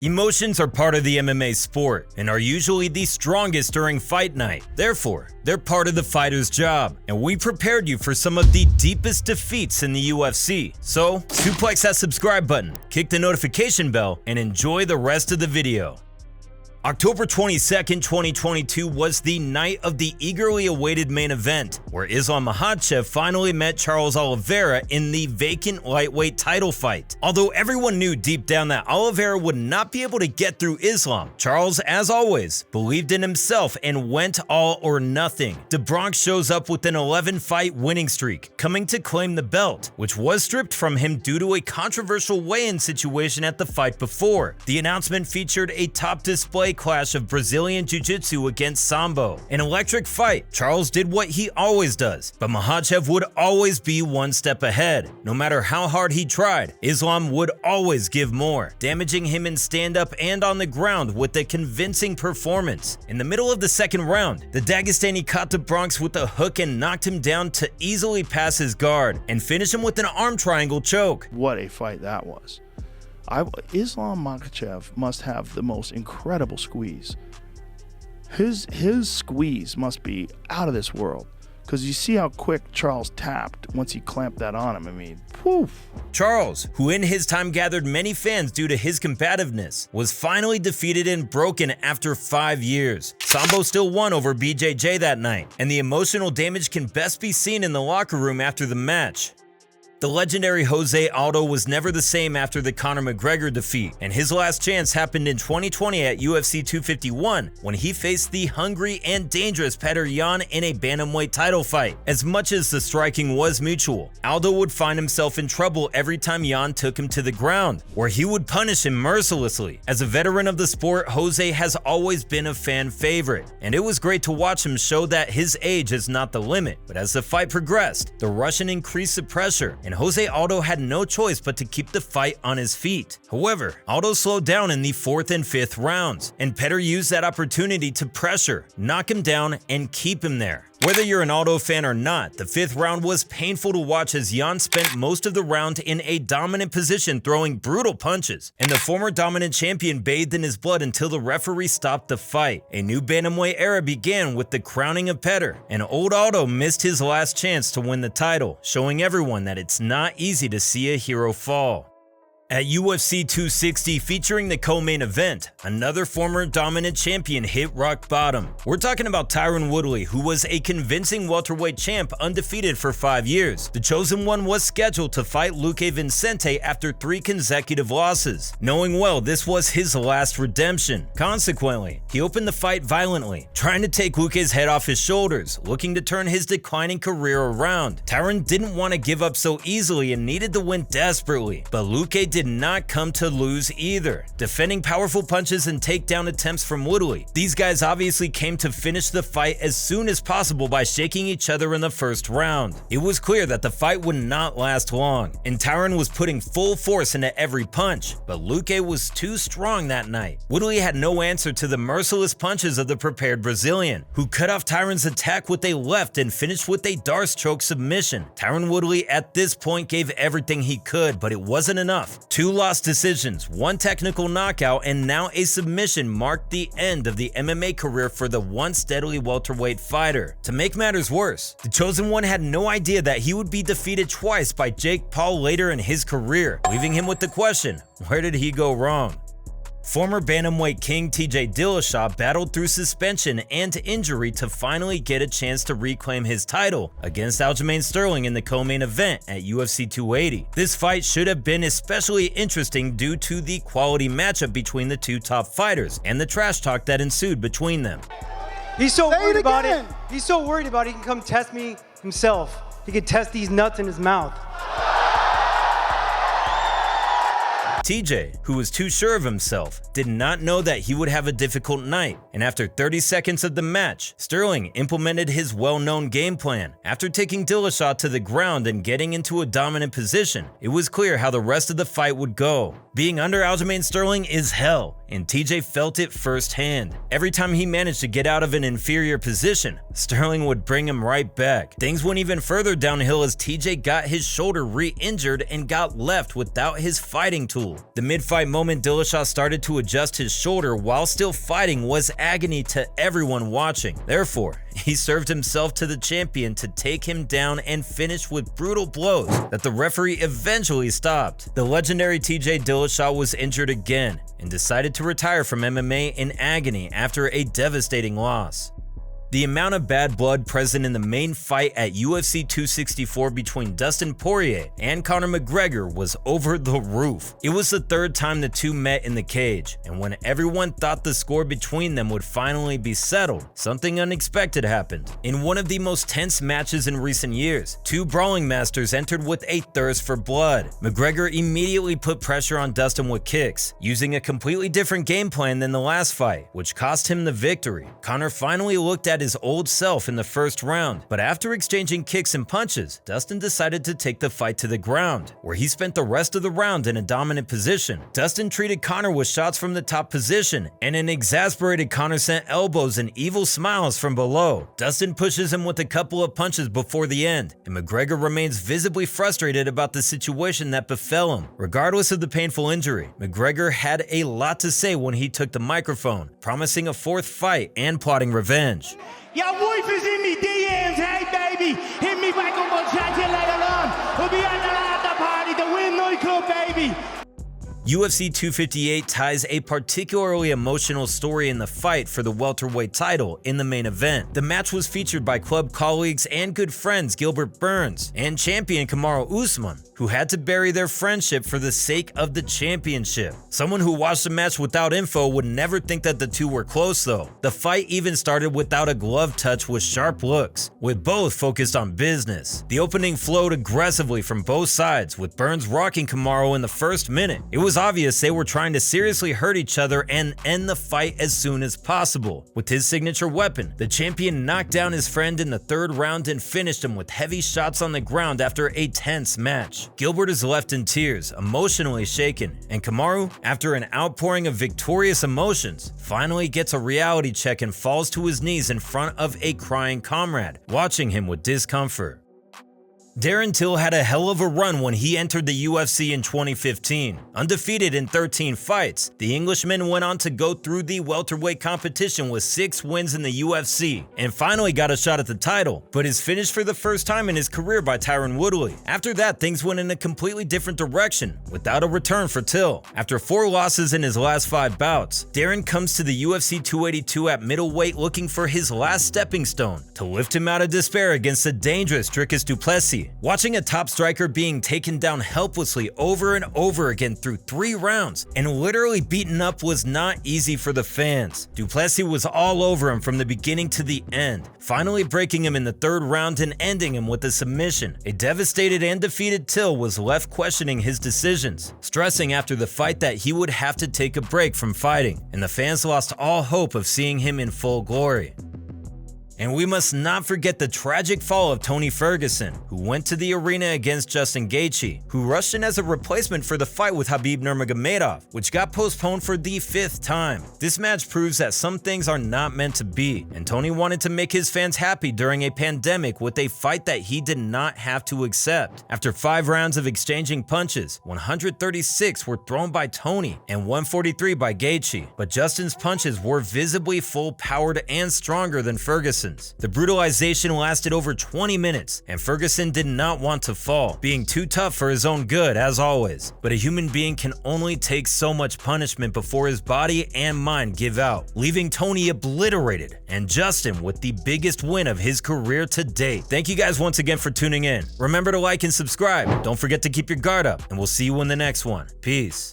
Emotions are part of the MMA sport and are usually the strongest during fight night. Therefore, they're part of the fighter's job, and we prepared you for some of the deepest defeats in the UFC. So, suplex that subscribe button, kick the notification bell, and enjoy the rest of the video. October 22nd, 2022 was the night of the eagerly awaited main event, where Islam Makhachev finally met Charles Oliveira in the vacant lightweight title fight. Although everyone knew deep down that Oliveira would not be able to get through Islam, Charles, as always, believed in himself and went all or nothing. The Bronx shows up with an 11-fight winning streak, coming to claim the belt, which was stripped from him due to a controversial weigh-in situation at the fight before. The announcement featured a top display clash of Brazilian Jiu-Jitsu against Sambo. An electric fight. Charles did what he always does, but Makhachev would always be one step ahead. No matter how hard he tried, Islam would always give more, damaging him in stand-up and on the ground with a convincing performance. In the middle of the second round, the Dagestani caught the Bronx with a hook and knocked him down to easily pass his guard and finish him with an arm triangle choke. What a fight that was. Islam Makhachev must have the most incredible squeeze. His squeeze must be out of this world, because you see how quick Charles tapped once he clamped that on him. I mean, poof. Charles, who in his time gathered many fans due to his combativeness, was finally defeated and broken after 5 years. Sambo still won over BJJ that night, and the emotional damage can best be seen in the locker room after the match. The legendary Jose Aldo was never the same after the Conor McGregor defeat, and his last chance happened in 2020 at UFC 251 when he faced the hungry and dangerous Petr Yan in a bantamweight title fight. As much as the striking was mutual, Aldo would find himself in trouble every time Yan took him to the ground, where he would punish him mercilessly. As a veteran of the sport, Jose has always been a fan favorite, and it was great to watch him show that his age is not the limit. But as the fight progressed, the Russian increased the pressure, and Jose Aldo had no choice but to keep the fight on his feet. However, Aldo slowed down in the 4th and 5th rounds, and Petr used that opportunity to pressure, knock him down, and keep him there. Whether you're an Aldo fan or not, the 5th round was painful to watch as Yan spent most of the round in a dominant position throwing brutal punches, and the former dominant champion bathed in his blood until the referee stopped the fight. A new bantamweight era began with the crowning of Petr, and old Aldo missed his last chance to win the title, showing everyone that it's not easy to see a hero fall. At UFC 260, featuring the co-main event, another former dominant champion hit rock bottom. We're talking about Tyron Woodley, who was a convincing welterweight champ undefeated for 5 years. The chosen one was scheduled to fight Luque Vicente after 3 consecutive losses, knowing well this was his last redemption. Consequently, he opened the fight violently, trying to take Luque's head off his shoulders, looking to turn his declining career around. Tyron didn't want to give up so easily and needed the win desperately, but Luque did not come to lose either, defending powerful punches and takedown attempts from Woodley. These guys obviously came to finish the fight as soon as possible by shaking each other in the first round. It was clear that the fight would not last long, and Tyron was putting full force into every punch, but Luque was too strong that night. Woodley had no answer to the merciless punches of the prepared Brazilian, who cut off Tyron's attack with a left and finished with a Darce choke submission. Tyron Woodley at this point gave everything he could, but it wasn't enough. 2 lost decisions, 1 technical knockout, and now a submission marked the end of the MMA career for the once deadly welterweight fighter. To make matters worse, the chosen one had no idea that he would be defeated twice by Jake Paul later in his career, leaving him with the question, where did he go wrong? Former bantamweight king TJ Dillashaw battled through suspension and injury to finally get a chance to reclaim his title against Aljamain Sterling in the co-main event at UFC 280. This fight should have been especially interesting due to the quality matchup between the 2 top fighters and the trash talk that ensued between them. He's so worried about it. He's so worried about it, he can come test me himself. He can test these nuts in his mouth. TJ, who was too sure of himself, did not know that he would have a difficult night, and after 30 seconds of the match, Sterling implemented his well-known game plan. After taking Dillashaw to the ground and getting into a dominant position, it was clear how the rest of the fight would go. Being under Aljamain Sterling is hell, and TJ felt it firsthand. Every time he managed to get out of an inferior position, Sterling would bring him right back. Things went even further downhill as TJ got his shoulder re-injured and got left without his fighting tools. The mid-fight moment Dillashaw started to adjust his shoulder while still fighting was agony to everyone watching. Therefore, he served himself to the champion to take him down and finish with brutal blows that the referee eventually stopped. The legendary TJ Dillashaw was injured again and decided to retire from MMA in agony after a devastating loss. The amount of bad blood present in the main fight at UFC 264 between Dustin Poirier and Conor McGregor was over the roof. It was the third time the two met in the cage, and when everyone thought the score between them would finally be settled, something unexpected happened. In one of the most tense matches in recent years, two brawling masters entered with a thirst for blood. McGregor immediately put pressure on Dustin with kicks, using a completely different game plan than the last fight, which cost him the victory. Conor finally looked at his old self in the first round, but after exchanging kicks and punches, Dustin decided to take the fight to the ground, where he spent the rest of the round in a dominant position. Dustin treated Conor with shots from the top position, and an exasperated Conor sent elbows and evil smiles from below. Dustin pushes him with a couple of punches before the end, and McGregor remains visibly frustrated about the situation that befell him. Regardless of the painful injury, McGregor had a lot to say when he took the microphone, promising a fourth fight and plotting revenge. Your wife is in me DMs, hey baby, hit me back up, I'll chat to you later on. We'll be at the after party, the Win nightclub, baby. UFC 258 ties a particularly emotional story in the fight for the welterweight title in the main event. The match was featured by club colleagues and good friends Gilbert Burns and champion Kamaru Usman, who had to bury their friendship for the sake of the championship. Someone who watched the match without info would never think that the two were close though. The fight even started without a glove touch with sharp looks, with both focused on business. The opening flowed aggressively from both sides, with Burns rocking Kamaru in the first minute. It was obvious they were trying to seriously hurt each other and end the fight as soon as possible. With his signature weapon, the champion knocked down his friend in the third round and finished him with heavy shots on the ground after a tense match. Gilbert is left in tears, emotionally shaken, and Kamaru, after an outpouring of victorious emotions, finally gets a reality check and falls to his knees in front of a crying comrade, watching him with discomfort. Darren Till had a hell of a run when he entered the UFC in 2015. Undefeated in 13 fights, the Englishman went on to go through the welterweight competition with 6 wins in the UFC and finally got a shot at the title, but is finished for the first time in his career by Tyron Woodley. After that, things went in a completely different direction, without a return for Till. After 4 losses in his last 5 bouts, Darren comes to the UFC 282 at middleweight looking for his last stepping stone to lift him out of despair against the dangerous Dricus du Plessis. Watching a top striker being taken down helplessly over and over again through 3 rounds and literally beaten up was not easy for the fans. Du Plessis was all over him from the beginning to the end, finally breaking him in the 3rd round and ending him with a submission. A devastated and defeated Till was left questioning his decisions, stressing after the fight that he would have to take a break from fighting, and the fans lost all hope of seeing him in full glory. And we must not forget the tragic fall of Tony Ferguson, who went to the arena against Justin Gaethje, who rushed in as a replacement for the fight with Khabib Nurmagomedov, which got postponed for the 5th time. This match proves that some things are not meant to be, and Tony wanted to make his fans happy during a pandemic with a fight that he did not have to accept. After 5 rounds of exchanging punches, 136 were thrown by Tony and 143 by Gaethje, but Justin's punches were visibly full-powered and stronger than Ferguson's. The brutalization lasted over 20 minutes, and Ferguson did not want to fall, being too tough for his own good as always. But a human being can only take so much punishment before his body and mind give out, leaving Tony obliterated and Justin with the biggest win of his career to date. Thank you guys once again for tuning in. Remember to like and subscribe. Don't forget to keep your guard up, and we'll see you in the next one. Peace.